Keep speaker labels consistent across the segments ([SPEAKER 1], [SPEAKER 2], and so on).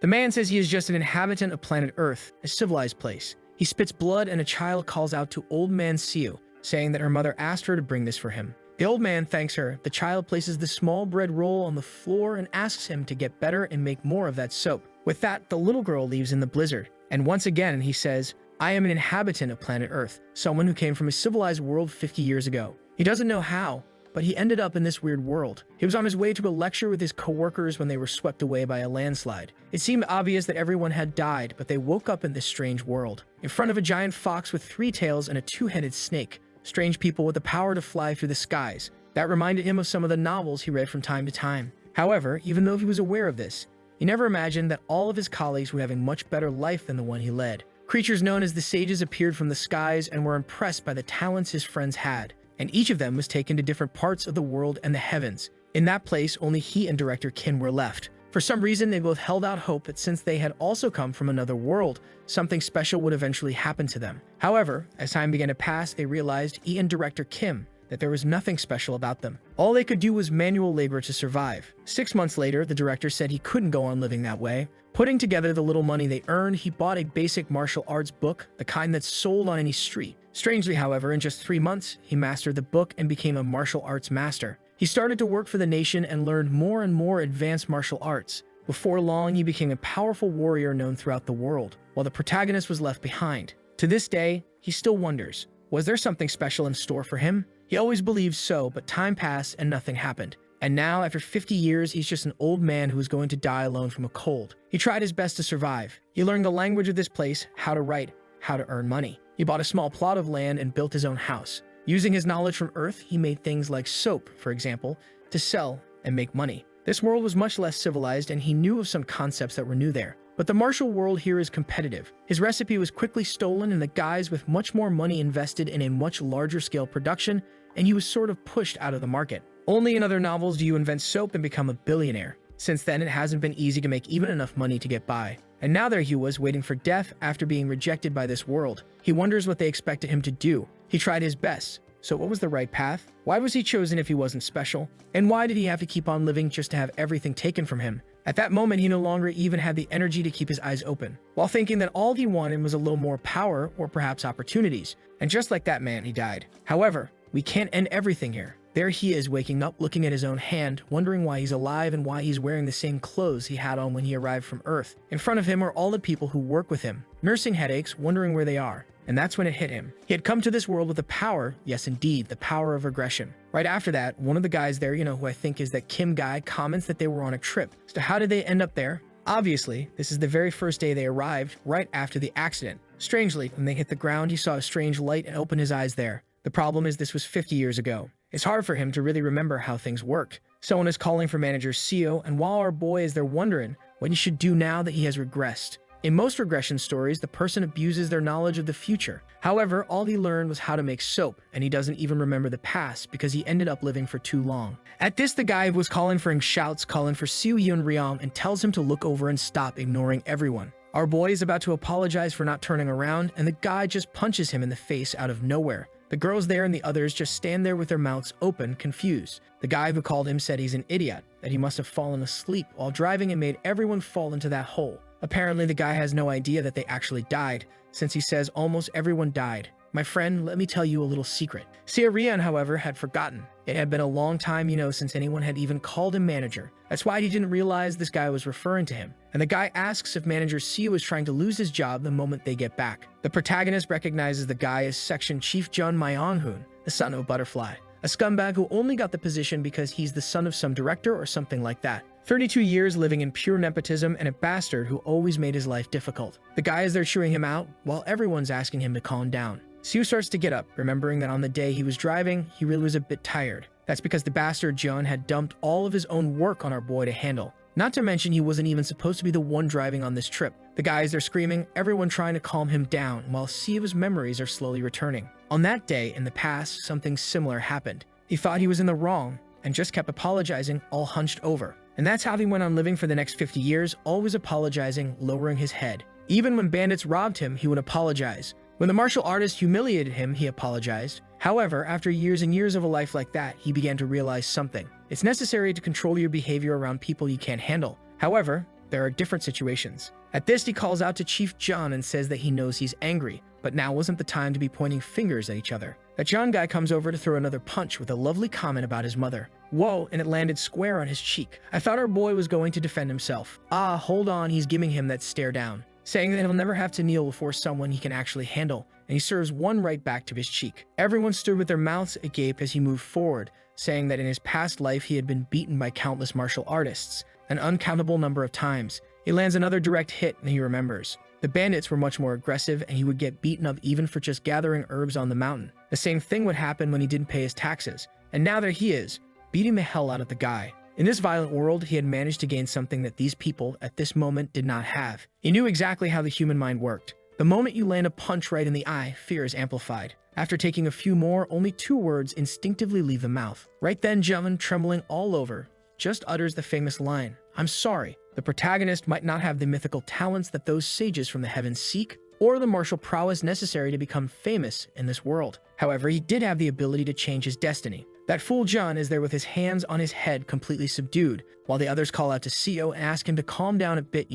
[SPEAKER 1] The man says he is just an inhabitant of planet Earth, a civilized place. He spits blood and a child calls out to old man Siu, saying that her mother asked her to bring this for him. The old man thanks her. The child places the small bread roll on the floor and asks him to get better and make more of that soap. With that, the little girl leaves in the blizzard. And once again, he says, I am an inhabitant of planet Earth, someone who came from a civilized world 50 years ago. He doesn't know how, but he ended up in this weird world. He was on his way to a lecture with his coworkers when they were swept away by a landslide. It seemed obvious that everyone had died, but they woke up in this strange world, in front of a giant fox with 3 tails and a 2-headed snake. Strange people with the power to fly through the skies. That reminded him of some of the novels he read from time to time. However, even though he was aware of this, he never imagined that all of his colleagues would have a much better life than the one he led. Creatures known as the sages appeared from the skies and were impressed by the talents his friends had, and each of them was taken to different parts of the world and the heavens. In that place, only he and director Kim were left. For some reason, they both held out hope that since they had also come from another world, something special would eventually happen to them. However, as time began to pass, they realized, he and director Kim, that there was nothing special about them. All they could do was manual labor to survive. 6 months later, the director said he couldn't go on living that way. Putting together the little money they earned, he bought a basic martial arts book, the kind that's sold on any street. Strangely, however, in just 3 months, he mastered the book and became a martial arts master. He started to work for the nation and learned more and more advanced martial arts. Before long, he became a powerful warrior known throughout the world, while the protagonist was left behind. To this day, he still wonders, was there something special in store for him? He always believed so, but time passed and nothing happened. And now, after 50 years, he's just an old man who is going to die alone from a cold. He tried his best to survive. He learned the language of this place, how to write, how to earn money. He bought a small plot of land and built his own house. Using his knowledge from Earth, he made things like soap, for example, to sell and make money. This world was much less civilized, and he knew of some concepts that were new there. But the martial world here is competitive. His recipe was quickly stolen, and the guys with much more money invested in a much larger scale production, and he was sort of pushed out of the market. Only in other novels do you invent soap and become a billionaire. Since then, it hasn't been easy to make even enough money to get by. And now there he was, waiting for death after being rejected by this world. He wonders what they expected him to do. He tried his best. So what was the right path? Why was he chosen if he wasn't special? And why did he have to keep on living just to have everything taken from him? At that moment, he no longer even had the energy to keep his eyes open, while thinking that all he wanted was a little more power or perhaps opportunities. And just like that man, he died. However, we can't end everything here. There he is, waking up, looking at his own hand, wondering why he's alive and why he's wearing the same clothes he had on when he arrived from Earth. In front of him are all the people who work with him, nursing headaches, wondering where they are. And that's when it hit him. He had come to this world with the power, yes indeed, the power of regression. Right after that, one of the guys there, who I think is that Kim guy, comments that they were on a trip. So how did they end up there? Obviously, this is the very first day they arrived, right after the accident. Strangely, when they hit the ground, he saw a strange light and opened his eyes there. The problem is this was 50 years ago. It's hard for him to really remember how things worked. Someone is calling for manager Seo, and while our boy is there wondering what he should do now that he has regressed. In most regression stories, the person abuses their knowledge of the future. However, all he learned was how to make soap, and he doesn't even remember the past because he ended up living for too long. At this, the guy was calling for him shouts, calling for Seo Yun Ryam, and tells him to look over and stop ignoring everyone. Our boy is about to apologize for not turning around, and the guy just punches him in the face out of nowhere. The girls there and the others just stand there with their mouths open, confused. The guy who called him said he's an idiot, that he must have fallen asleep while driving and made everyone fall into that hole. Apparently, the guy has no idea that they actually died, since he says almost everyone died. My friend, let me tell you a little secret. Rian, however, had forgotten. It had been a long time, since anyone had even called him manager. That's why he didn't realize this guy was referring to him. And the guy asks if manager Seo is trying to lose his job the moment they get back. The protagonist recognizes the guy as section chief Jun Myong-hoon, the son of a butterfly. A scumbag who only got the position because he's the son of some director or something like that. 32 years living in pure nepotism and a bastard who always made his life difficult. The guy is there chewing him out while everyone's asking him to calm down. Seo starts to get up, remembering that on the day he was driving, he really was a bit tired. That's because the bastard John had dumped all of his own work on our boy to handle. Not to mention he wasn't even supposed to be the one driving on this trip. The guys are screaming, everyone trying to calm him down, while Seo's memories are slowly returning. On that day, in the past, something similar happened. He thought he was in the wrong, and just kept apologizing, all hunched over. And that's how he went on living for the next 50 years, always apologizing, lowering his head. Even when bandits robbed him, he would apologize. When the martial artist humiliated him, he apologized. However, after years and years of a life like that, he began to realize something. It's necessary to control your behavior around people you can't handle. However, there are different situations. At this, he calls out to Chief John and says that he knows he's angry, but now wasn't the time to be pointing fingers at each other. That John guy comes over to throw another punch with a lovely comment about his mother. Whoa, and it landed square on his cheek. I thought our boy was going to defend himself. Ah, hold on, he's giving him that stare down, saying that he'll never have to kneel before someone he can actually handle, and he serves one right back to his cheek. Everyone stood with their mouths agape as he moved forward, saying that in his past life he had been beaten by countless martial artists, an uncountable number of times. He lands another direct hit and he remembers. The bandits were much more aggressive and he would get beaten up even for just gathering herbs on the mountain. The same thing would happen when he didn't pay his taxes. And now there he is, beating the hell out of the guy. In this violent world, he had managed to gain something that these people at this moment did not have. He knew exactly how the human mind worked. The moment you land a punch right in the eye, fear is amplified. After taking a few more, only 2 words instinctively leave the mouth. Right then, John, trembling all over, just utters the famous line, "I'm sorry." The protagonist might not have the mythical talents that those sages from the heavens seek, or the martial prowess necessary to become famous in this world. However, he did have the ability to change his destiny. That fool John is there with his hands on his head completely subdued, while the others call out to CEO and ask him to calm down a bit,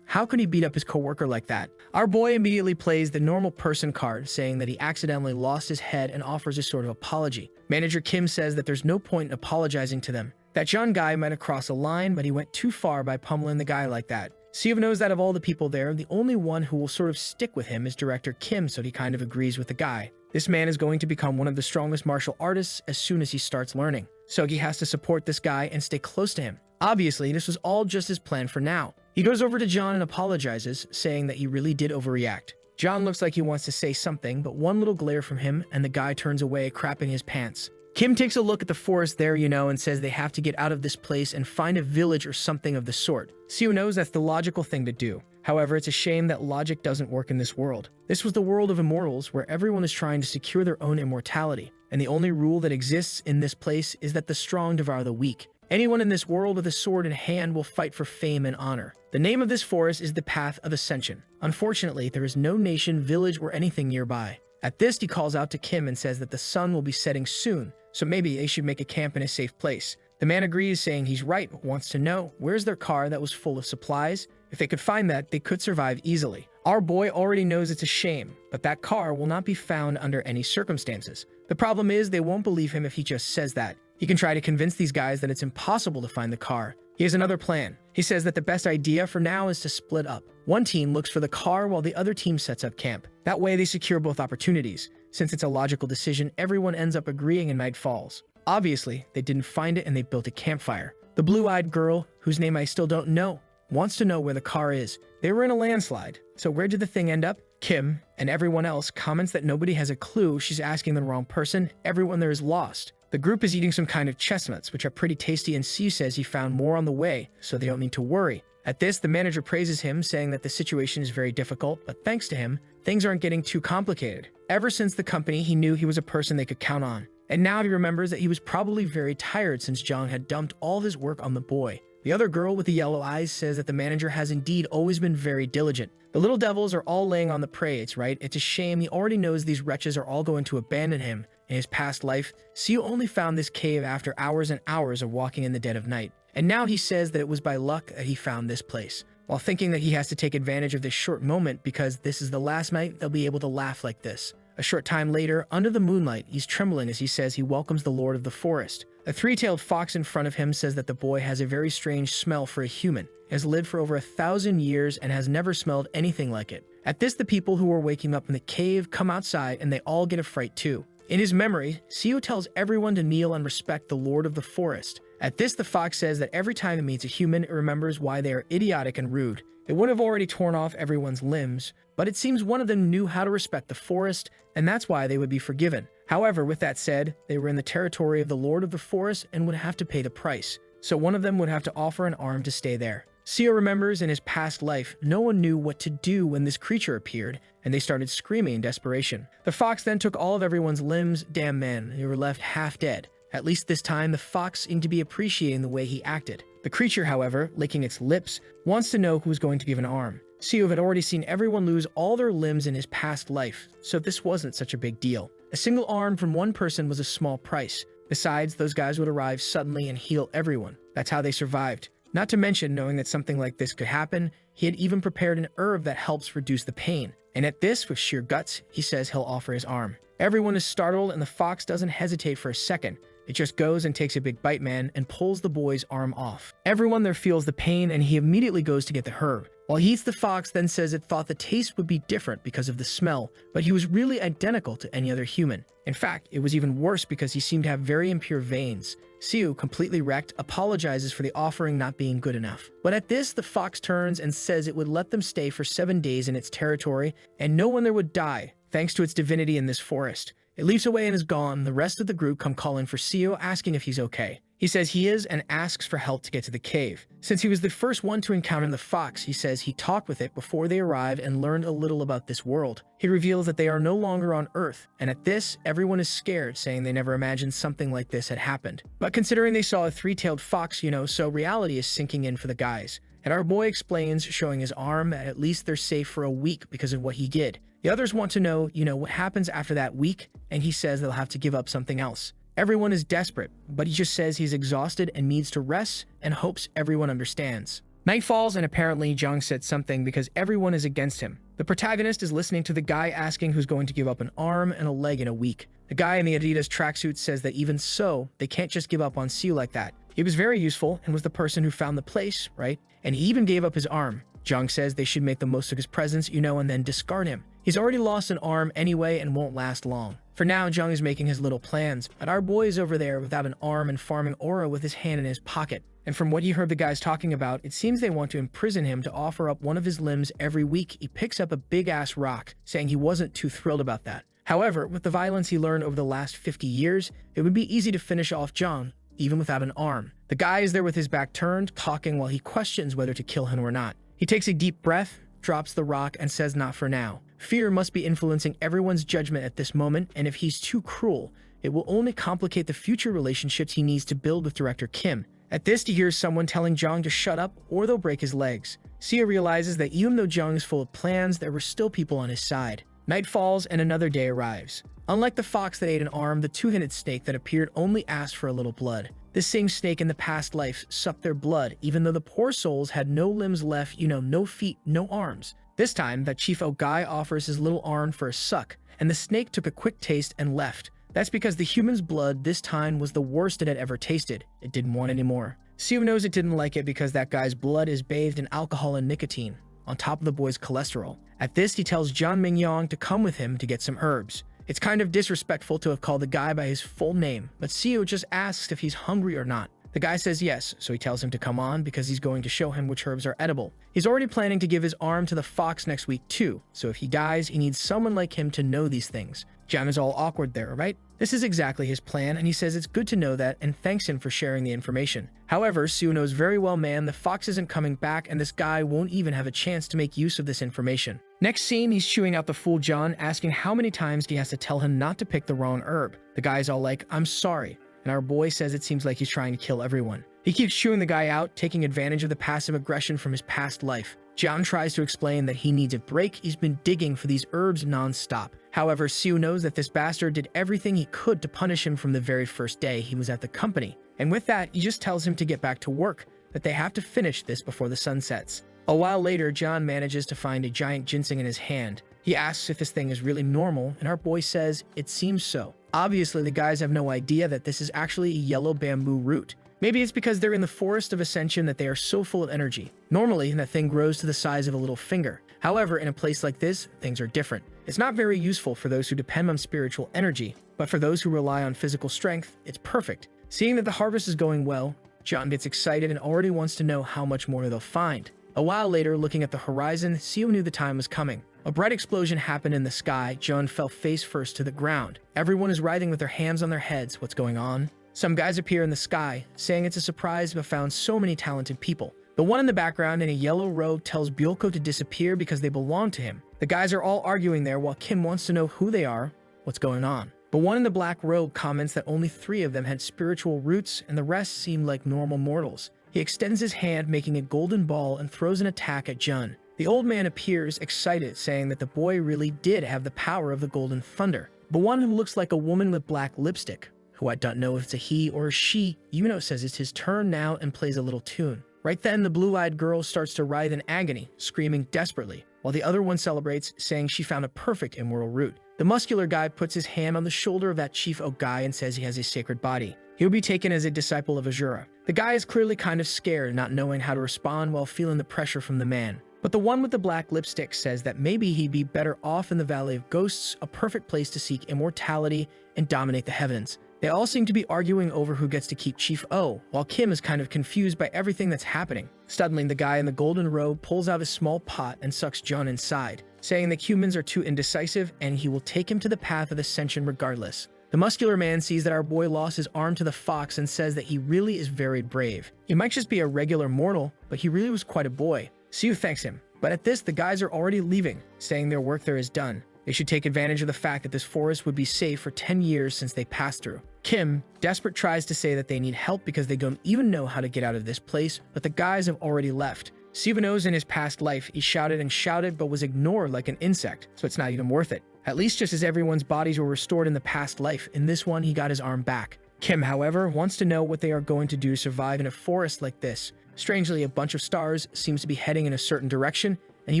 [SPEAKER 1] How could he beat up his coworker like that? Our boy immediately plays the normal person card, saying that he accidentally lost his head and offers a sort of apology. Manager Kim says that there's no point in apologizing to them. That John guy might have crossed a line, but he went too far by pummeling the guy like that. Seo knows that of all the people there, the only one who will sort of stick with him is director Kim, so he kind of agrees with the guy. This man is going to become one of the strongest martial artists as soon as he starts learning. Sogi has to support this guy and stay close to him. Obviously, this was all just his plan for now. He goes over to John and apologizes, saying that he really did overreact. John looks like he wants to say something, but one little glare from him and the guy turns away, crapping his pants. Kim takes a look at the forest there, and says they have to get out of this place and find a village or something of the sort. Seo knows that's the logical thing to do. However, it's a shame that logic doesn't work in this world. This was the world of immortals where everyone is trying to secure their own immortality, and the only rule that exists in this place is that the strong devour the weak. Anyone in this world with a sword in hand will fight for fame and honor. The name of this forest is the Path of Ascension. Unfortunately, there is no nation, village, or anything nearby. At this, he calls out to Kim and says that the sun will be setting soon, so maybe they should make a camp in a safe place. The man agrees, saying he's right, but wants to know, where's their car that was full of supplies? If they could find that, they could survive easily. Our boy already knows it's a shame, but that car will not be found under any circumstances. The problem is they won't believe him if he just says that. He can try to convince these guys that it's impossible to find the car. He has another plan. He says that the best idea for now is to split up. One team looks for the car while the other team sets up camp. That way they secure both opportunities. Since it's a logical decision, everyone ends up agreeing and night falls. Obviously, they didn't find it and they built a campfire. The blue-eyed girl, whose name I still don't know, wants to know where the car is. They were in a landslide, so where did the thing end up? Kim and everyone else comments that nobody has a clue. She's asking the wrong person. Everyone there is lost. The group is eating some kind of chestnuts, which are pretty tasty, and Seo says he found more on the way, so they don't need to worry. At this, the manager praises him, saying that the situation is very difficult, but thanks to him, things aren't getting too complicated. Ever since the company, he knew he was a person they could count on. And now he remembers that he was probably very tired since John had dumped all of his work on the boy. The other girl with the yellow eyes says that the manager has indeed always been very diligent. The little devils are all laying on the parades, right? It's a shame he already knows these wretches are all going to abandon him. In his past life, Seo only found this cave after hours and hours of walking in the dead of night. And now he says that it was by luck that he found this place, while thinking that he has to take advantage of this short moment because this is the last night they'll be able to laugh like this. A short time later, under the moonlight, he's trembling as he says he welcomes the Lord of the Forest. A three-tailed fox in front of him says that the boy has a very strange smell for a human, has lived for over 1,000 years and has never smelled anything like it. At this, the people who were waking up in the cave come outside and they all get a fright too. In his memory, Seo tells everyone to kneel and respect the Lord of the Forest. At this, the fox says that every time it meets a human, it remembers why they are idiotic and rude. It would have already torn off everyone's limbs, but it seems one of them knew how to respect the forest, and that's why they would be forgiven. However, with that said, they were in the territory of the Lord of the Forest and would have to pay the price, so one of them would have to offer an arm to stay there. Seo remembers in his past life, no one knew what to do when this creature appeared, and they started screaming in desperation. The fox then took all of everyone's limbs. Damn man, they were left half dead. At least this time, the fox seemed to be appreciating the way he acted. The creature, however, licking its lips, wants to know who's going to give an arm. Seo had already seen everyone lose all their limbs in his past life, so this wasn't such a big deal. A single arm from one person was a small price. Besides, those guys would arrive suddenly and heal everyone. That's how they survived. Not to mention, knowing that something like this could happen, he had even prepared an herb that helps reduce the pain. And at this, with sheer guts, he says he'll offer his arm. Everyone is startled, and the fox doesn't hesitate for a second. It just goes and takes a big bite, man, and pulls the boy's arm off. Everyone there feels the pain, and he immediately goes to get the herb. While he eats, the fox then says it thought the taste would be different because of the smell, but he was really identical to any other human. In fact, it was even worse because he seemed to have very impure veins. Siu, completely wrecked, apologizes for the offering not being good enough. But at this, the fox turns and says it would let them stay for 7 days in its territory, and no one there would die, thanks to its divinity in this forest. It leaps away and is gone. The rest of the group come calling for Siu, asking if he's okay. He says he is and asks for help to get to the cave. Since he was the first one to encounter the fox, he says he talked with it before they arrived and learned a little about this world. He reveals that they are no longer on Earth, and at this, everyone is scared, saying they never imagined something like this had happened. But considering they saw a 3-tailed fox, so reality is sinking in for the guys. And our boy explains, showing his arm, that at least they're safe for a week because of what he did. The others want to know, what happens after that week, and he says they'll have to give up something else. Everyone is desperate, but he just says he's exhausted and needs to rest and hopes everyone understands. Night falls, and apparently Jung said something because everyone is against him. The protagonist is listening to the guy asking who's going to give up an arm and a leg in a week. The guy in the Adidas tracksuit says that even so, they can't just give up on Siu like that. He was very useful and was the person who found the place, right? And he even gave up his arm. Jung says they should make the most of his presence, and then discard him. He's already lost an arm anyway and won't last long. For now, Jung is making his little plans, but our boy is over there without an arm and farming aura with his hand in his pocket. And from what he heard the guys talking about, it seems they want to imprison him to offer up one of his limbs every week. He picks up a big-ass rock, saying he wasn't too thrilled about that. However, with the violence he learned over the last 50 years, it would be easy to finish off Jung, even without an arm. The guy is there with his back turned, talking while he questions whether to kill him or not. He takes a deep breath, drops the rock, and says not for now. Fear must be influencing everyone's judgment at this moment, and if he's too cruel, it will only complicate the future relationships he needs to build with Director Kim. At this, he hears someone telling Jung to shut up or they'll break his legs. Sia realizes that even though Jung is full of plans, there were still people on his side. Night falls and another day arrives. Unlike the fox that ate an arm, the two-headed snake that appeared only asked for a little blood. This same snake in the past life sucked their blood, even though the poor souls had no limbs left, no feet, no arms. This time, that Chief Guy offers his little arm for a suck, and the snake took a quick taste and left. That's because the human's blood this time was the worst it had ever tasted. It didn't want any more. Siu knows it didn't like it because that guy's blood is bathed in alcohol and nicotine, on top of the boy's cholesterol. At this, he tells John Mingyong to come with him to get some herbs. It's kind of disrespectful to have called the guy by his full name, but Siu just asks if he's hungry or not. The guy says yes, so he tells him to come on because he's going to show him which herbs are edible. He's already planning to give his arm to the fox next week too, so if he dies, he needs someone like him to know these things. John is all awkward there, right? This is exactly his plan, and he says it's good to know that and thanks him for sharing the information. However, Siu knows very well, man, the fox isn't coming back and this guy won't even have a chance to make use of this information. Next scene, he's chewing out the fool John, asking how many times he has to tell him not to pick the wrong herb. The guy's all like, I'm sorry. And our boy says it seems like he's trying to kill everyone. He keeps chewing the guy out, taking advantage of the passive aggression from his past life. John tries to explain that he needs a break. He's been digging for these herbs non-stop. However, Siu knows that this bastard did everything he could to punish him from the very first day he was at the company. And with that, he just tells him to get back to work, that they have to finish this before the sun sets. A while later, John manages to find a giant ginseng in his hand. He asks if this thing is really normal, and our boy says it seems so. Obviously, the guys have no idea that this is actually a yellow bamboo root. Maybe it's because they're in the Forest of Ascension that they are so full of energy. Normally, that thing grows to the size of a little finger. However, in a place like this, things are different. It's not very useful for those who depend on spiritual energy, but for those who rely on physical strength, it's perfect. Seeing that the harvest is going well, John gets excited and already wants to know how much more they'll find. A while later, looking at the horizon, Siu knew the time was coming. A bright explosion happened in the sky. John fell face first to the ground. Everyone is writhing with their hands on their heads. What's going on? Some guys appear in the sky, saying it's a surprise but found so many talented people. The one in the background in a yellow robe tells Byulko to disappear because they belong to him. The guys are all arguing there while Kim wants to know who they are, what's going on. But one in the black robe comments that only 3 of them had spiritual roots and the rest seemed like normal mortals. He extends his hand, making a golden ball, and throws an attack at Jun. The old man appears excited, saying that the boy really did have the power of the golden thunder. The one who looks like a woman with black lipstick, who I don't know if it's a he or a she, Yuno says it's his turn now and plays a little tune. Right then, the blue-eyed girl starts to writhe in agony, screaming desperately, while the other one celebrates, saying she found a perfect immortal route. The muscular guy puts his hand on the shoulder of that chief oak guy and says he has a sacred body. He will be taken as a disciple of Azura. The guy is clearly kind of scared, not knowing how to respond while feeling the pressure from the man. But the one with the black lipstick says that maybe he'd be better off in the Valley of Ghosts, a perfect place to seek immortality and dominate the heavens. They all seem to be arguing over who gets to keep Chief O, while Kim is kind of confused by everything that's happening. Suddenly, the guy in the golden robe pulls out a small pot and sucks Jun inside, saying that humans are too indecisive and he will take him to the path of ascension regardless. The muscular man sees that our boy lost his arm to the fox and says that he really is very brave. He might just be a regular mortal, but he really was quite a boy. Siu thanks him, but at this, the guys are already leaving, saying their work there is done. They should take advantage of the fact that this forest would be safe for 10 years since they passed through. Kim, desperate, tries to say that they need help because they don't even know how to get out of this place, but the guys have already left. Siu knows in his past life he shouted and shouted but was ignored like an insect, so it's not even worth it. At least just as everyone's bodies were restored in the past life, in this one he got his arm back. Kim, however, wants to know what they are going to do to survive in a forest like this. Strangely, a bunch of stars seems to be heading in a certain direction, and he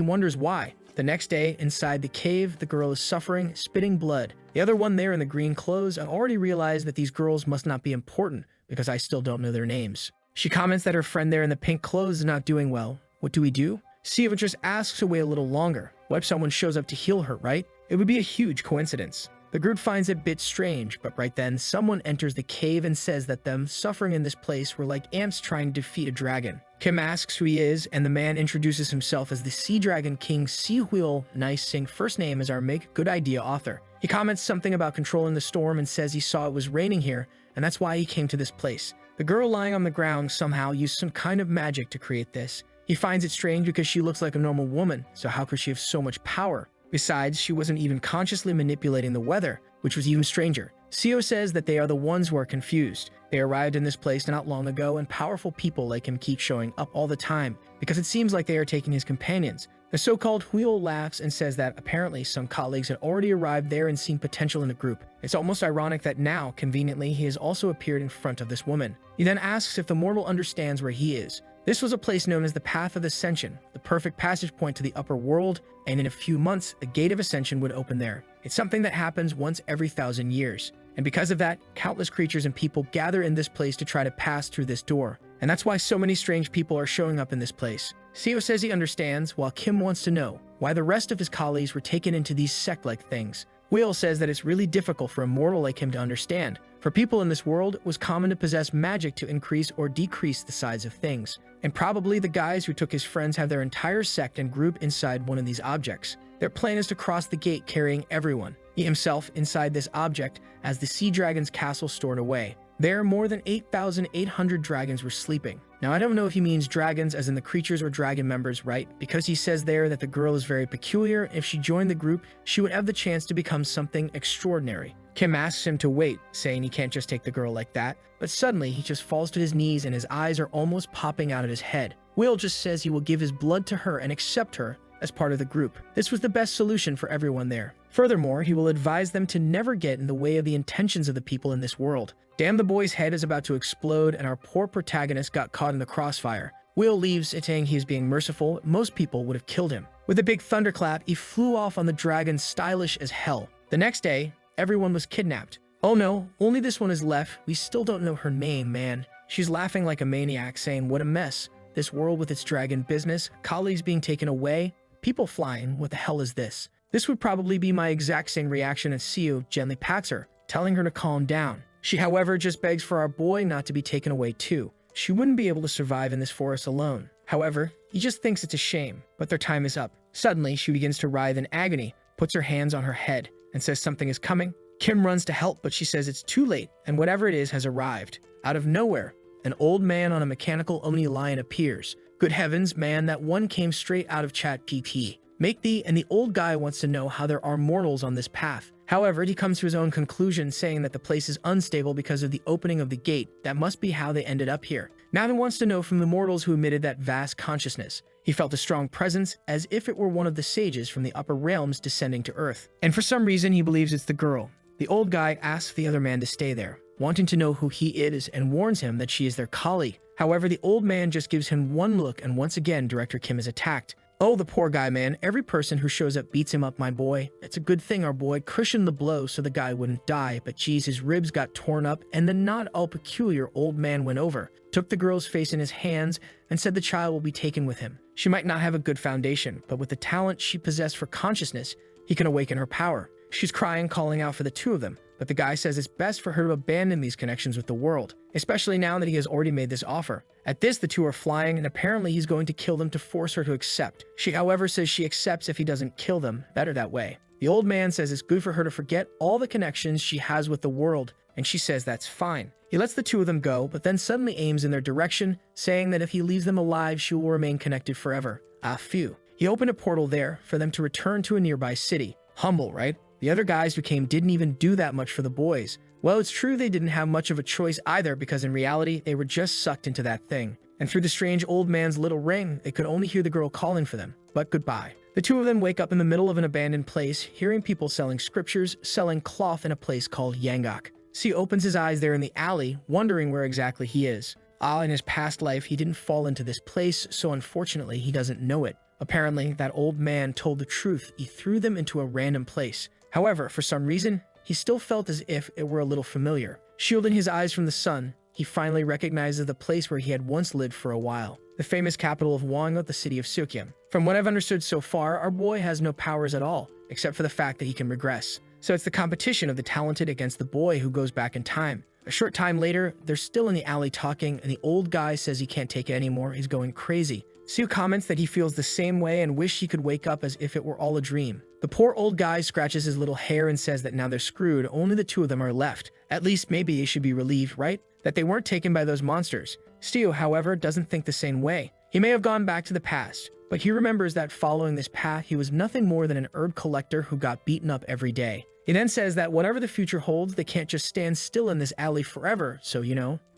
[SPEAKER 1] wonders why. The next day, inside the cave, the girl is suffering, spitting blood. The other one there in the green clothes, I already realized that these girls must not be important, because I still don't know their names. She comments that her friend there in the pink clothes is not doing well. What do we do? Siva just asks to wait a little longer. What if someone shows up to heal her, right? It would be a huge coincidence. The group finds it a bit strange, but right then, someone enters the cave and says that them suffering in this place were like ants trying to defeat a dragon. Kim asks who he is, and the man introduces himself as the Sea Dragon King Si-Huil Nice Sing, first name is our Make Good Idea author. He comments something about controlling the storm and says he saw it was raining here, and that's why he came to this place. The girl lying on the ground somehow used some kind of magic to create this. He finds it strange because she looks like a normal woman, so how could she have so much power? Besides, she wasn't even consciously manipulating the weather, which was even stranger. Seo says that they are the ones who are confused. They arrived in this place not long ago, and powerful people like him keep showing up all the time, because it seems like they are taking his companions. The so-called Huil laughs and says that apparently some colleagues had already arrived there and seen potential in the group. It's almost ironic that now, conveniently, he has also appeared in front of this woman. He then asks if the mortal understands where he is. This was a place known as the Path of Ascension, the perfect passage point to the upper world, and in a few months, the Gate of Ascension would open there. It's something that happens once every 1,000 years. And because of that, countless creatures and people gather in this place to try to pass through this door. And that's why so many strange people are showing up in this place. Seo says he understands, while Kim wants to know why the rest of his colleagues were taken into these sect-like things. Will says that it's really difficult for a mortal like him to understand. For people in this world, it was common to possess magic to increase or decrease the size of things. And probably the guys who took his friends have their entire sect and group inside one of these objects. Their plan is to cross the gate carrying everyone. He himself inside this object as the Sea Dragon's castle stored away. There, more than 8,800 dragons were sleeping. Now, I don't know if he means dragons as in the creatures or dragon members, right? Because he says there that the girl is very peculiar. If she joined the group, she would have the chance to become something extraordinary. Kim asks him to wait, saying he can't just take the girl like that. But suddenly, he just falls to his knees and his eyes are almost popping out of his head. Will just says he will give his blood to her and accept her as part of the group. This was the best solution for everyone there. Furthermore, he will advise them to never get in the way of the intentions of the people in this world. Damn, the boy's head is about to explode and our poor protagonist got caught in the crossfire. Will leaves, saying he is being merciful. Most people would have killed him. With a big thunderclap, he flew off on the dragon, stylish as hell. The next day, everyone was kidnapped. Oh no, only this one is left. We still don't know her name, man. She's laughing like a maniac, saying what a mess. This world with its dragon business, colleagues being taken away, people flying, what the hell is this? This would probably be my exact same reaction as Seo gently pats her, telling her to calm down. She, however, just begs for our boy not to be taken away too. She wouldn't be able to survive in this forest alone. However, he just thinks it's a shame, but their time is up. Suddenly, she begins to writhe in agony, puts her hands on her head, and says something is coming. Kim runs to help, but she says it's too late, and whatever it is has arrived. Out of nowhere, an old man on a mechanical Oni lion appears. Good heavens, man, that one came straight out of ChatGPT. Make thee, and the old guy wants to know how there are mortals on this path. However, he comes to his own conclusion, saying that the place is unstable because of the opening of the gate. That must be how they ended up here. Now he wants to know from the mortals who emitted that vast consciousness. He felt a strong presence, as if it were one of the sages from the upper realms descending to earth. And for some reason, he believes it's the girl. The old guy asks the other man to stay there. wanting to know who he is and warns him that she is their colleague. However, the old man just gives him one look and once again Director Kim is attacked. Oh, the poor guy, man. Every person who shows up beats him up, my boy. It's a good thing our boy cushioned the blow so the guy wouldn't die, but geez, his ribs got torn up and the not all peculiar old man went over, took the girl's face in his hands, and said the child will be taken with him. She might not have a good foundation, but with the talent she possessed for consciousness, he can awaken her power. She's crying, calling out for the two of them, but the guy says it's best for her to abandon these connections with the world, especially now that he has already made this offer. At this, the two are flying, and apparently he's going to kill them to force her to accept. She, however, says she accepts if he doesn't kill them, better that way. The old man says it's good for her to forget all the connections she has with the world, and she says that's fine. He lets the two of them go, but then suddenly aims in their direction, saying that if he leaves them alive, she will remain connected forever. Ah, phew. He opened a portal there for them to return to a nearby city. Humble, right? The other guys who came didn't even do that much for the boys. Well, it's true they didn't have much of a choice either, because in reality, they were just sucked into that thing. And through the strange old man's little ring, they could only hear the girl calling for them. But goodbye. The two of them wake up in the middle of an abandoned place, hearing people selling scriptures, selling cloth in a place called Yangak. Siu opens his eyes there in the alley, wondering where exactly he is. Ah, in his past life, he didn't fall into this place, so unfortunately, he doesn't know it. Apparently, that old man told the truth. He threw them into a random place. However, for some reason, he still felt as if it were a little familiar. Shielding his eyes from the sun, he finally recognizes the place where he had once lived for a while. The famous capital of Wanga, the city of Sukyam. From what I've understood so far, our boy has no powers at all, except for the fact that he can regress. So it's the competition of the talented against the boy who goes back in time. A short time later, they're still in the alley talking, and the old guy says he can't take it anymore, he's going crazy. Siu comments that he feels the same way and wish he could wake up as if it were all a dream. The poor old guy scratches his little hair and says that now they're screwed, only the two of them are left. At least maybe they should be relieved, right? That they weren't taken by those monsters. Siu, however, doesn't think the same way. He may have gone back to the past, but he remembers that following this path, he was nothing more than an herb collector who got beaten up every day. He then says that whatever the future holds, they can't just stand still in this alley forever, so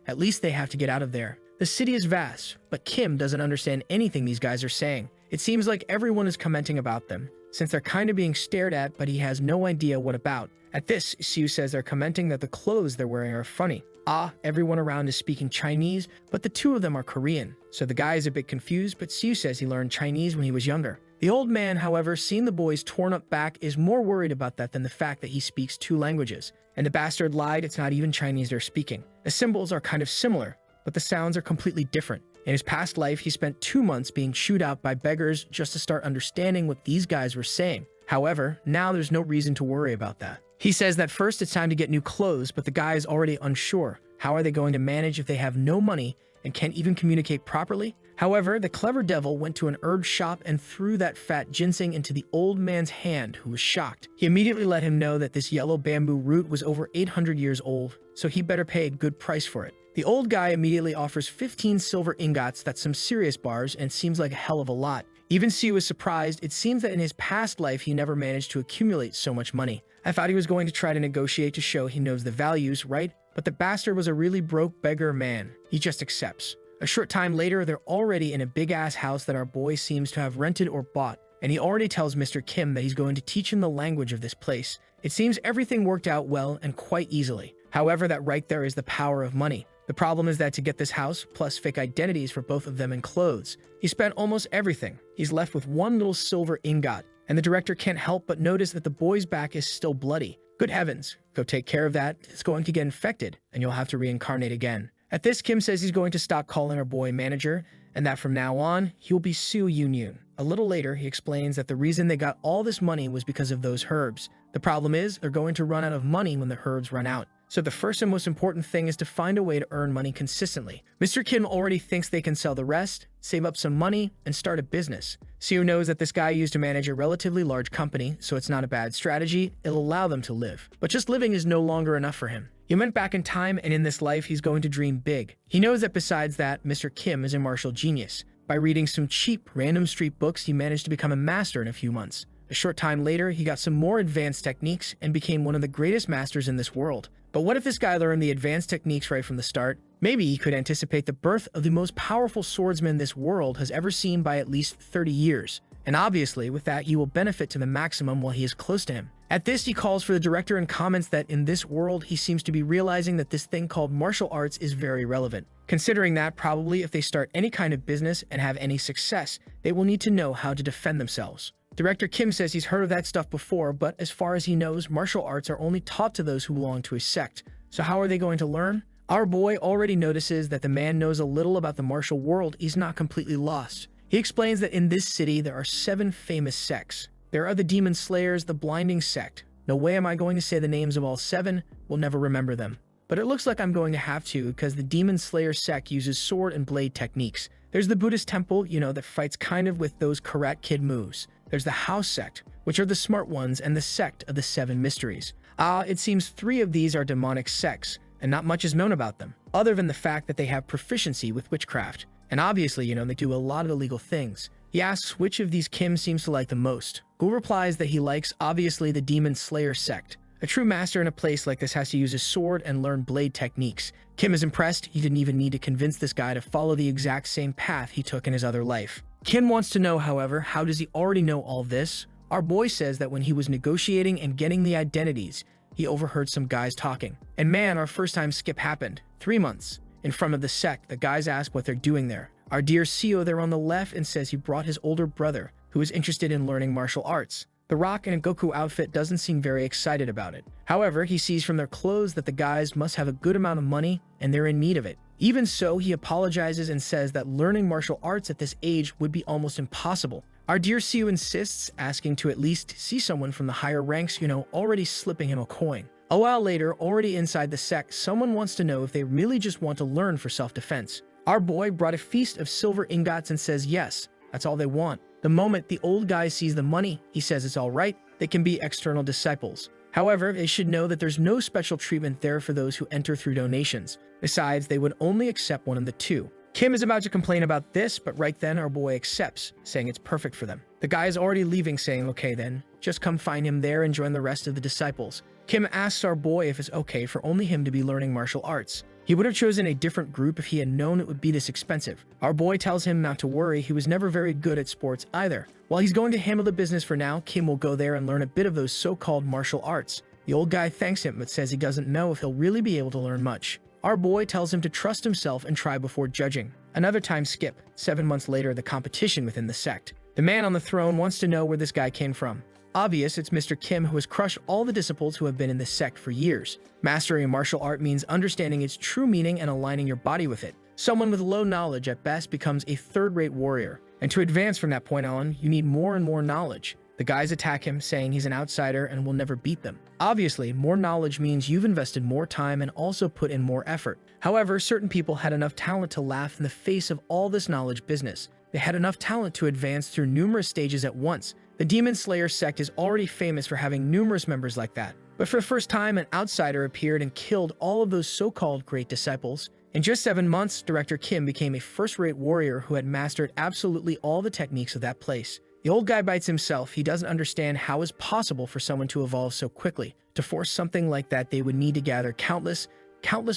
[SPEAKER 1] at least they have to get out of there. The city is vast, but Kim doesn't understand anything these guys are saying. It seems like everyone is commenting about them, since they're kind of being stared at, but he has no idea what about. At this, Siu says they're commenting that the clothes they're wearing are funny. Ah, everyone around is speaking Chinese, but the two of them are Korean. So the guy is a bit confused, but Siu says he learned Chinese when he was younger. The old man, however, seeing the boy's torn up back, is more worried about that than the fact that he speaks two languages. And the bastard lied, it's not even Chinese they're speaking. The symbols are kind of similar, but the sounds are completely different. In his past life, he spent 2 months being chewed out by beggars just to start understanding what these guys were saying. However, now there's no reason to worry about that. He says that first it's time to get new clothes, but the guy is already unsure. How are they going to manage if they have no money and can't even communicate properly? However, the clever devil went to an herb shop and threw that fat ginseng into the old man's hand, who was shocked. He immediately let him know that this yellow bamboo root was over 800 years old, so he better pay a good price for it. The old guy immediately offers 15 silver ingots, that's some serious bars, and seems like a hell of a lot. Even Siu is surprised. It seems that in his past life he never managed to accumulate so much money. I thought he was going to try to negotiate to show he knows the values, right? But the bastard was a really broke beggar man. He just accepts. A short time later, they're already in a big-ass house that our boy seems to have rented or bought, and he already tells Mr. Kim that he's going to teach him the language of this place. It seems everything worked out well and quite easily. However, that right there is the power of money. The problem is that to get this house, plus fake identities for both of them and clothes, he spent almost everything. He's left with one little silver ingot, and the director can't help but notice that the boy's back is still bloody. Good heavens, go take care of that. It's going to get infected, and you'll have to reincarnate again. At this, Kim says he's going to stop calling our boy manager, and that from now on, he'll be Siu Yun. A little later, he explains that the reason they got all this money was because of those herbs. The problem is, they're going to run out of money when the herbs run out. So the first and most important thing is to find a way to earn money consistently. Mr. Kim already thinks they can sell the rest, save up some money, and start a business. Siu knows that this guy used to manage a relatively large company, so it's not a bad strategy. It'll allow them to live. But just living is no longer enough for him. He went back in time, and in this life, he's going to dream big. He knows that besides that, Mr. Kim is a martial genius. By reading some cheap, random street books, he managed to become a master in a few months. A short time later, he got some more advanced techniques and became one of the greatest masters in this world. But what if this guy learned the advanced techniques right from the start? Maybe he could anticipate the birth of the most powerful swordsman this world has ever seen by at least 30 years. And obviously, with that, he will benefit to the maximum while he is close to him. At this, he calls for the director and comments that in this world, he seems to be realizing that this thing called martial arts is very relevant. Considering that probably if they start any kind of business and have any success, they will need to know how to defend themselves. Director Kim says he's heard of that stuff before, but as far as he knows, martial arts are only taught to those who belong to a sect. So how are they going to learn? Our boy already notices that the man knows a little about the martial world. He's not completely lost. He explains that in this city, there are 7 famous sects. There are the Demon Slayers, the Blinding Sect. No way am I going to say the names of all 7. We'll never remember them. But it looks like I'm going to have to because the Demon Slayer sect uses sword and blade techniques. There's the Buddhist temple, that fights kind of with those Karate Kid moves. There's the House sect, which are the smart ones, and the sect of the 7 mysteries. It seems 3 of these are demonic sects, and not much is known about them, other than the fact that they have proficiency with witchcraft. And obviously, they do a lot of illegal things. He asks which of these Kim seems to like the most. Gul replies that he likes, obviously, the Demon Slayer sect. A true master in a place like this has to use his sword and learn blade techniques. Kim is impressed. He didn't even need to convince this guy to follow the exact same path he took in his other life. Kim wants to know, however, how does he already know all this? Our boy says that when he was negotiating and getting the identities, he overheard some guys talking. And man, our first time skip happened. 3 months. In front of the sect, the guys ask what they're doing there. Our dear Seo there on the left and says he brought his older brother, who is interested in learning martial arts. The Rock in a Goku outfit doesn't seem very excited about it. However, he sees from their clothes that the guys must have a good amount of money and they're in need of it. Even so, he apologizes and says that learning martial arts at this age would be almost impossible. Our dear Seo insists, asking to at least see someone from the higher ranks, already slipping him a coin. A while later, already inside the sect, someone wants to know if they really just want to learn for self-defense. Our boy brought a feast of silver ingots and says yes, that's all they want. The moment the old guy sees the money, he says it's all right, they can be external disciples. However, they should know that there's no special treatment there for those who enter through donations. Besides, they would only accept one of the 2. Kim is about to complain about this, but right then our boy accepts, saying it's perfect for them. The guy is already leaving, saying, okay then, just come find him there and join the rest of the disciples. Kim asks our boy if it's okay for only him to be learning martial arts. He would have chosen a different group if he had known it would be this expensive. Our boy tells him not to worry, he was never very good at sports either. While he's going to handle the business for now, Kim will go there and learn a bit of those so-called martial arts. The old guy thanks him but says he doesn't know if he'll really be able to learn much. Our boy tells him to trust himself and try before judging. Another time skip. 7 months later, the competition within the sect. The man on the throne wants to know where this guy came from. Obvious, it's Mr. Kim who has crushed all the disciples who have been in this sect for years. Mastering a martial art means understanding its true meaning and aligning your body with it. Someone with low knowledge at best becomes a third-rate warrior. And to advance from that point on, you need more and more knowledge. The guys attack him, saying he's an outsider and will never beat them. Obviously, more knowledge means you've invested more time and also put in more effort. However, certain people had enough talent to laugh in the face of all this knowledge business. They had enough talent to advance through numerous stages at once. The Demon Slayer sect is already famous for having numerous members like that. But for the first time, an outsider appeared and killed all of those so-called great disciples. In just 7 months, Director Kim became a first-rate warrior who had mastered absolutely all the techniques of that place. The old guy bites himself. He doesn't understand how it's possible for someone to evolve so quickly. To force something like that, they would need to gather countless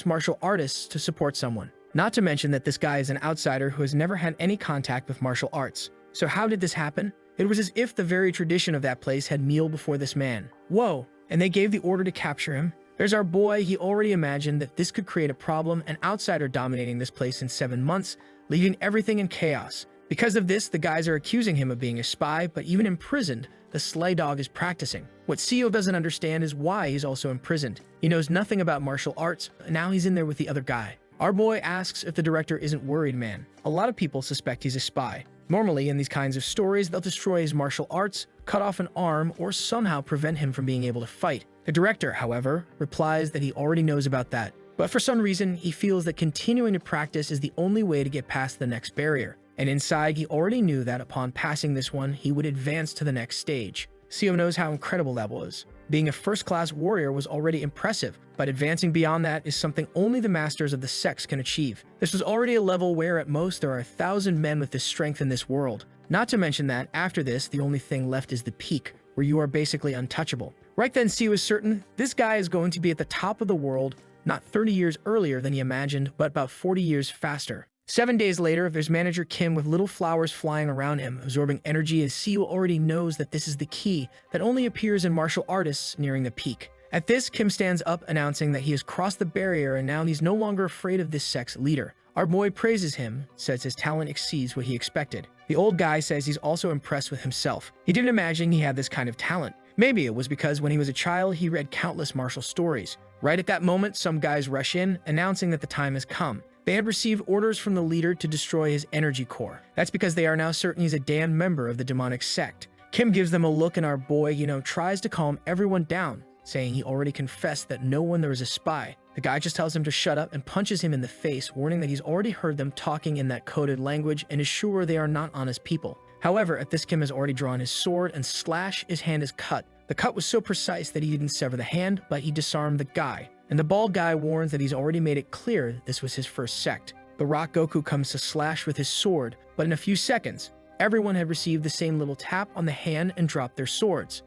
[SPEAKER 1] martial artists to support someone. Not to mention that this guy is an outsider who has never had any contact with martial arts. So how did this happen? It was as if the very tradition of that place had kneel before this man. Whoa, and they gave the order to capture him. There's our boy. He already imagined that this could create a problem, an outsider dominating this place in 7 months, leaving everything in chaos. Because of this, the guys are accusing him of being a spy, but even imprisoned, the Slay Dog is practicing. What Seo doesn't understand is why he's also imprisoned. He knows nothing about martial arts, and now he's in there with the other guy. Our boy asks if the director isn't worried, man. A lot of people suspect he's a spy. Normally, in these kinds of stories, they'll destroy his martial arts, cut off an arm, or somehow prevent him from being able to fight. The director, however, replies that he already knows about that. But for some reason, he feels that continuing to practice is the only way to get past the next barrier. And inside, he already knew that upon passing this one, he would advance to the next stage. Seo knows how incredible that was. Being a first-class warrior was already impressive, but advancing beyond that is something only the masters of the sects can achieve. This was already a level where at most there are 1,000 men with this strength in this world. Not to mention that, after this, the only thing left is the peak, where you are basically untouchable. Right then, Seo is certain this guy is going to be at the top of the world, not 30 years earlier than he imagined, but about 40 years faster. 7 days later, there's manager Kim with little flowers flying around him, absorbing energy as Seo already knows that this is the key that only appears in martial artists nearing the peak. At this, Kim stands up, announcing that he has crossed the barrier and now he's no longer afraid of this sex leader. Our boy praises him, says his talent exceeds what he expected. The old guy says he's also impressed with himself. He didn't imagine he had this kind of talent. Maybe it was because when he was a child, he read countless martial stories. Right at that moment, some guys rush in, announcing that the time has come. They had received orders from the leader to destroy his energy core. That's because they are now certain he's a damned member of the demonic sect. Kim gives them a look and our boy, tries to calm everyone down, saying he already confessed that no one there is a spy. The guy just tells him to shut up and punches him in the face, warning that he's already heard them talking in that coded language and is sure they are not honest people. However, at this, Kim has already drawn his sword and slash, his hand is cut. The cut was so precise that he didn't sever the hand, but he disarmed the guy. And the bald guy warns that he's already made it clear this was his first sect. The Rock Goku comes to slash with his sword, but in a few seconds, everyone had received the same little tap on the hand and dropped their swords.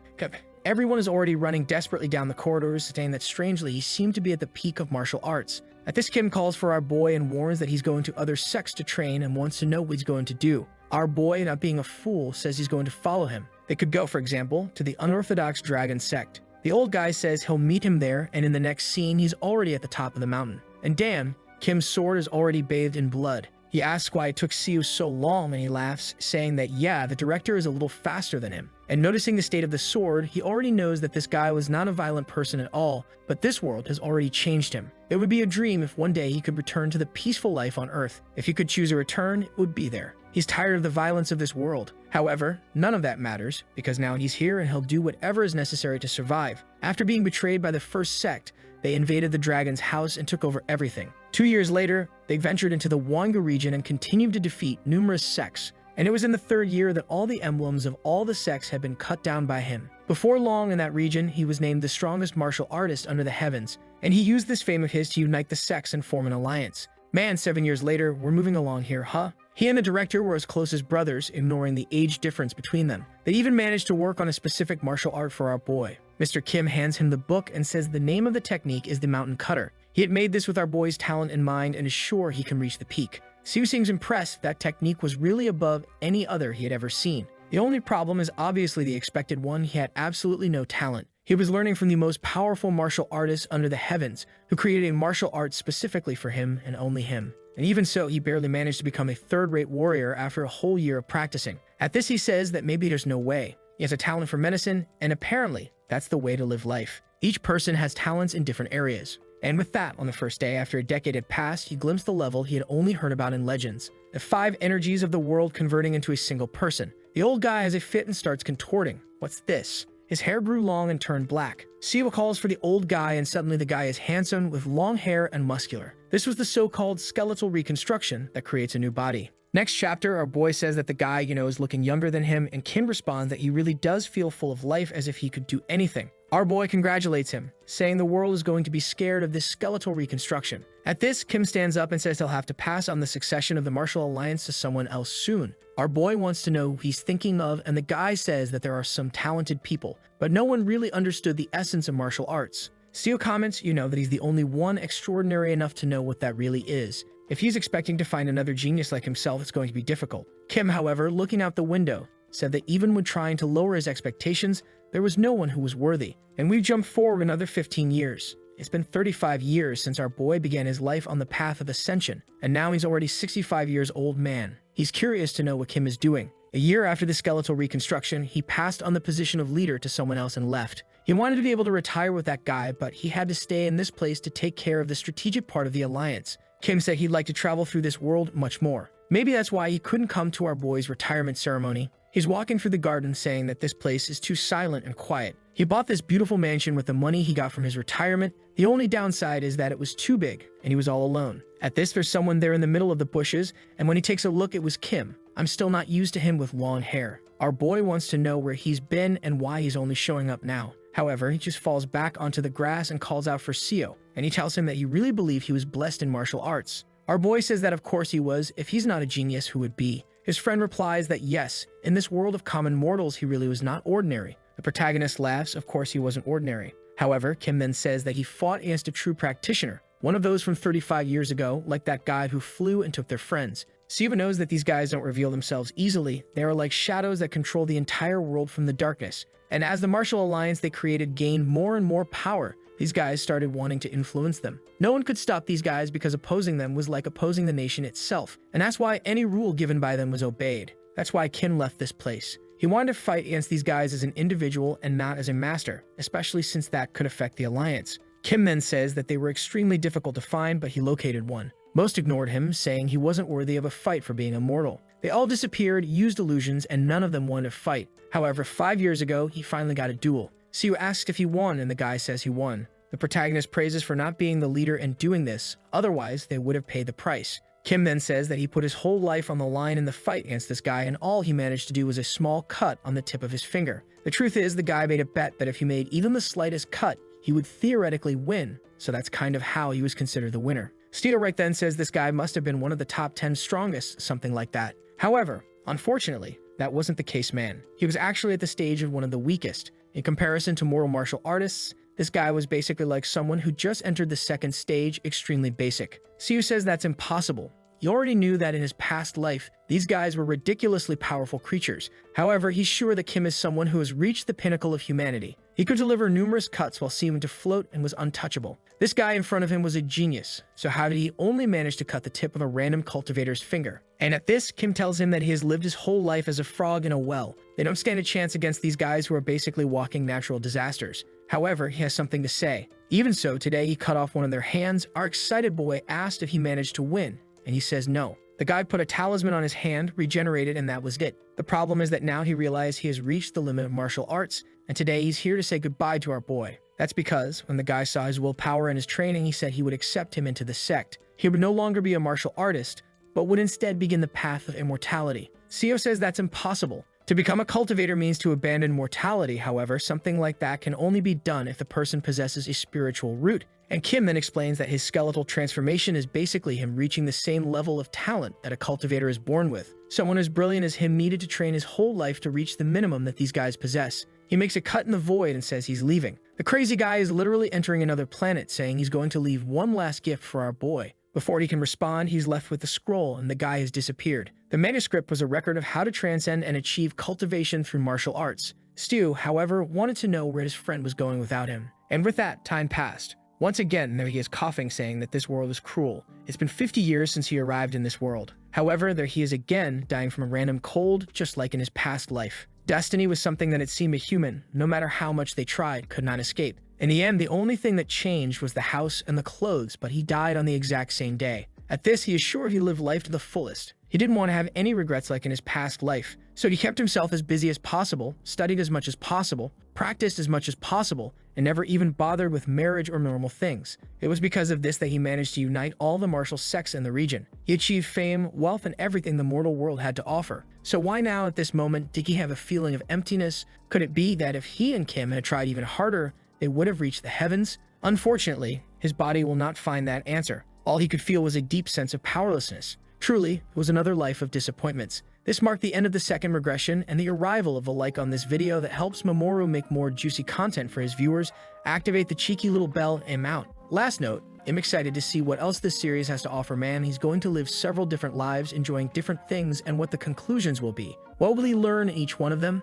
[SPEAKER 1] Everyone is already running desperately down the corridors, saying that strangely he seemed to be at the peak of martial arts. At this, Kim calls for our boy and warns that he's going to other sects to train and wants to know what he's going to do. Our boy, not being a fool, says he's going to follow him. They could go, for example, to the unorthodox dragon sect. The old guy says he'll meet him there, and in the next scene, he's already at the top of the mountain. And damn, Kim's sword is already bathed in blood. He asks why it took Seo so long, and he laughs, saying that yeah, the director is a little faster than him. And noticing the state of the sword, he already knows that this guy was not a violent person at all, but this world has already changed him. It would be a dream if one day he could return to the peaceful life on Earth. If he could choose a return, it would be there. He's tired of the violence of this world. However, none of that matters, because now he's here and he'll do whatever is necessary to survive. After being betrayed by the first sect, they invaded the dragon's house and took over everything. 2 years later, they ventured into the Wanga region and continued to defeat numerous sects. And it was in the 3rd year that all the emblems of all the sects had been cut down by him. Before long in that region, he was named the strongest martial artist under the heavens, and he used this fame of his to unite the sects and form an alliance. Man, 7 years later, we're moving along here, huh? He and the director were as close as brothers, ignoring the age difference between them. They even managed to work on a specific martial art for our boy. Mr. Kim hands him the book and says the name of the technique is the Mountain Cutter. He had made this with our boy's talent in mind and is sure he can reach the peak. Seo seems impressed that technique was really above any other he had ever seen. The only problem is obviously the expected one. He had absolutely no talent. He was learning from the most powerful martial artist under the heavens, who created a martial art specifically for him and only him. And even so, he barely managed to become a third-rate warrior after a whole year of practicing. At this, he says that maybe there's no way. He has a talent for medicine, and apparently, that's the way to live life. Each person has talents in different areas. And with that, on the first day after a decade had passed, he glimpsed the level he had only heard about in legends. The 5 energies of the world converting into a single person. The old guy has a fit and starts contorting. What's this? His hair grew long and turned black. Seo calls for the old guy, and suddenly the guy is handsome with long hair and muscular. This was the so-called skeletal reconstruction that creates a new body. Next chapter, our boy says that the guy, is looking younger than him, and Kim responds that he really does feel full of life, as if he could do anything. Our boy congratulates him, saying the world is going to be scared of this skeletal reconstruction. At this, Kim stands up and says he'll have to pass on the succession of the martial alliance to someone else soon. Our boy wants to know who he's thinking of, and the guy says that there are some talented people, but no one really understood the essence of martial arts. Seo comments, that he's the only one extraordinary enough to know what that really is. If he's expecting to find another genius like himself, it's going to be difficult. Kim, however, looking out the window, said that even when trying to lower his expectations, there was no one who was worthy. And we've jumped forward another 15 years. It's been 35 years since our boy began his life on the path of ascension, and now he's already 65 years old man. He's curious to know what Kim is doing. A year after the skeletal reconstruction, he passed on the position of leader to someone else and left. He wanted to be able to retire with that guy, but he had to stay in this place to take care of the strategic part of the alliance. Kim said he'd like to travel through this world much more. Maybe that's why he couldn't come to our boy's retirement ceremony. He's walking through the garden saying that this place is too silent and quiet. He bought this beautiful mansion with the money he got from his retirement. The only downside is that it was too big, and he was all alone. At this, there's someone there in the middle of the bushes, and when he takes a look, it was Kim. I'm still not used to him with long hair. Our boy wants to know where he's been and why he's only showing up now. However, he just falls back onto the grass and calls out for Seo, and he tells him that he really believed he was blessed in martial arts. Our boy says that of course he was. If he's not a genius, who would be? His friend replies that yes, in this world of common mortals, he really was not ordinary. The protagonist laughs, of course he wasn't ordinary. However, Kim then says that he fought against a true practitioner, one of those from 35 years ago, like that guy who flew and took their friends. Siva knows that these guys don't reveal themselves easily. They are like shadows that control the entire world from the darkness. And as the martial alliance they created gained more and more power, these guys started wanting to influence them. No one could stop these guys because opposing them was like opposing the nation itself, and that's why any rule given by them was obeyed. That's why Kim left this place. He wanted to fight against these guys as an individual and not as a master, especially since that could affect the alliance. Kim then says that they were extremely difficult to find, but he located one. Most ignored him, saying he wasn't worthy of a fight for being immortal. They all disappeared, used illusions, and none of them wanted to fight. However, 5 years ago, he finally got a duel. Siu asks if he won, and the guy says he won. The protagonist praises for not being the leader and doing this, otherwise they would have paid the price. Kim then says that he put his whole life on the line in the fight against this guy, and all he managed to do was a small cut on the tip of his finger. The truth is, the guy made a bet that if he made even the slightest cut, he would theoretically win, so that's kind of how he was considered the winner. Steele right then says this guy must have been one of the top 10 strongest, something like that. However, unfortunately, that wasn't the case, man. He was actually at the stage of one of the weakest. In comparison to mortal martial artists, this guy was basically like someone who just entered the second stage, extremely basic. Siu says that's impossible. He already knew that in his past life, these guys were ridiculously powerful creatures. However, he's sure that Kim is someone who has reached the pinnacle of humanity. He could deliver numerous cuts while seeming to float and was untouchable. This guy in front of him was a genius, so how did he only manage to cut the tip of a random cultivator's finger? And at this, Kim tells him that he has lived his whole life as a frog in a well. They don't stand a chance against these guys who are basically walking natural disasters. However, he has something to say. Even so, today he cut off one of their hands. Our excited boy asked if he managed to win, and he says no. The guy put a talisman on his hand, regenerated, and that was it. The problem is that now he realized he has reached the limit of martial arts, and today he's here to say goodbye to our boy. That's because when the guy saw his willpower and his training, he said he would accept him into the sect. He would no longer be a martial artist, but would instead begin the path of immortality. Seo says that's impossible. To become a cultivator means to abandon mortality. However, something like that can only be done if the person possesses a spiritual root. And Kim then explains that his skeletal transformation is basically him reaching the same level of talent that a cultivator is born with. Someone as brilliant as him needed to train his whole life to reach the minimum that these guys possess. He makes a cut in the void and says he's leaving. The crazy guy is literally entering another planet, saying he's going to leave one last gift for our boy. Before he can respond, he's left with the scroll and the guy has disappeared. The manuscript was a record of how to transcend and achieve cultivation through martial arts. Stu, however, wanted to know where his friend was going without him. And with that, time passed. Once again, there he is coughing, saying that this world is cruel. It's been 50 years since he arrived in this world. However, there he is again, dying from a random cold, just like in his past life. Destiny was something that it seemed a human, no matter how much they tried, could not escape. In the end, the only thing that changed was the house and the clothes, but he died on the exact same day. At this, he is sure he lived life to the fullest. He didn't want to have any regrets like in his past life, so he kept himself as busy as possible, studied as much as possible, practiced as much as possible, and never even bothered with marriage or normal things. It was because of this that he managed to unite all the martial sects in the region. He achieved fame, wealth, and everything the mortal world had to offer. So why now at this moment did he have a feeling of emptiness? Could it be that if he and Kim had tried even harder, they would have reached the heavens? Unfortunately, his body will not find that answer. All he could feel was a deep sense of powerlessness. Truly, it was another life of disappointments. This marked the end of the second regression and the arrival of a like on this video that helps Mamoru make more juicy content for his viewers. Activate the cheeky little bell and mount. Last note, I'm excited to see what else this series has to offer, man. He's going to live several different lives, enjoying different things, and what the conclusions will be. What will he learn in each one of them?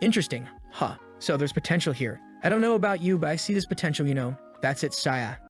[SPEAKER 1] Interesting. So there's potential here. I don't know about you, but I see this potential, you know. That's it, Saya.